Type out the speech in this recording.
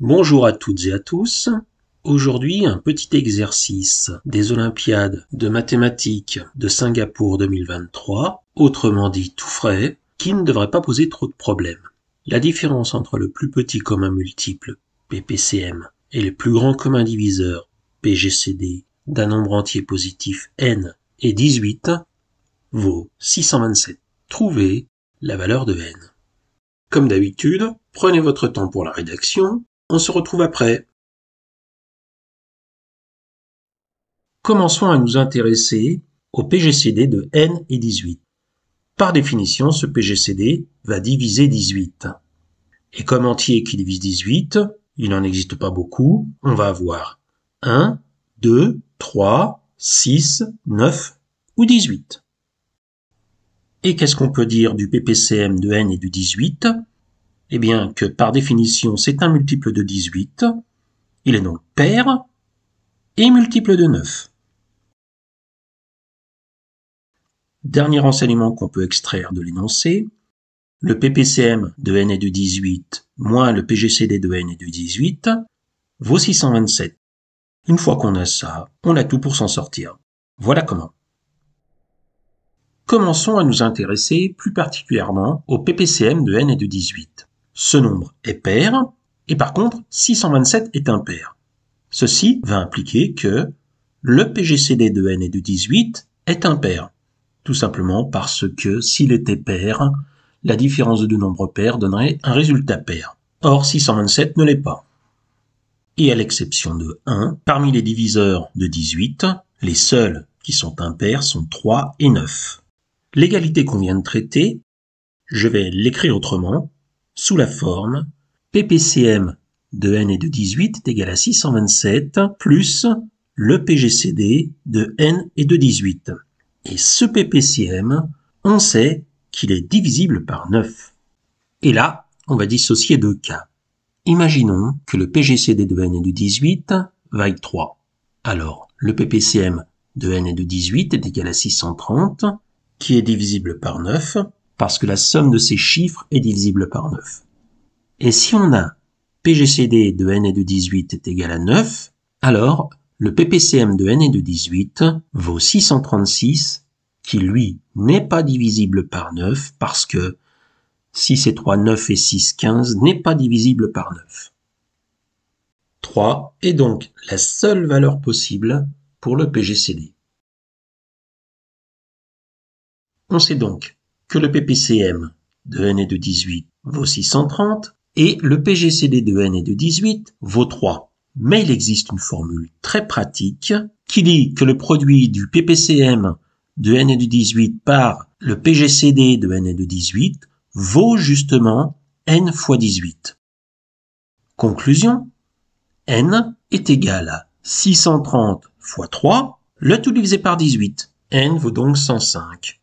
Bonjour à toutes et à tous. Aujourd'hui, un petit exercice des Olympiades de mathématiques de Singapour 2023, autrement dit tout frais, qui ne devrait pas poser trop de problèmes. La différence entre le plus petit commun multiple, PPCM, et le plus grand commun diviseur, PGCD, d'un nombre entier positif n et 18, vaut 627. Trouvez la valeur de n. Comme d'habitude, prenez votre temps pour la rédaction. On se retrouve après. Commençons à nous intéresser au PGCD de n et 18. Par définition, ce PGCD va diviser 18. Et comme entier qui divise 18, il n'en existe pas beaucoup, on va avoir 1, 2, 3, 6, 9 ou 18. Et qu'est-ce qu'on peut dire du PPCM de n et de 18 ? Eh bien que par définition, c'est un multiple de 18, il est donc pair et multiple de 9. Dernier renseignement qu'on peut extraire de l'énoncé, le PPCM de n et de 18 moins le PGCD de n et de 18 vaut 627. Une fois qu'on a ça, on a tout pour s'en sortir. Voilà comment. Commençons à nous intéresser plus particulièrement au PPCM de n et de 18. Ce nombre est pair, et par contre, 627 est impair. Ceci va impliquer que le PGCD de n et de 18 est impair. Tout simplement parce que s'il était pair, la différence de deux nombres pairs donnerait un résultat pair. Or, 627 ne l'est pas. Et à l'exception de 1, parmi les diviseurs de 18, les seuls qui sont impairs sont 3 et 9. L'égalité qu'on vient de traiter, je vais l'écrire autrement, sous la forme PPCM de n et de 18 est égal à 627 plus le PGCD de n et de 18. Et ce PPCM, on sait qu'il est divisible par 9. Et là, on va dissocier deux cas. Imaginons que le PGCD de n et de 18 vaille 3. Alors, le PPCM de n et de 18 est égal à 630, qui est divisible par 9, parce que la somme de ces chiffres est divisible par 9. Et si on a PGCD de n et de 18 est égal à 9, alors le PPCM de n et de 18 vaut 636, qui lui n'est pas divisible par 9, parce que 6 et 3, 9 et 6, 15 n'est pas divisible par 9. 3 est donc la seule valeur possible pour le PGCD. On sait donc que le PPCM de n et de 18 vaut 630 et le PGCD de n et de 18 vaut 3. Mais il existe une formule très pratique qui dit que le produit du PPCM de n et de 18 par le PGCD de n et de 18 vaut justement n fois 18. Conclusion, n est égal à 630 fois 3, le tout divisé par 18. n vaut donc 105.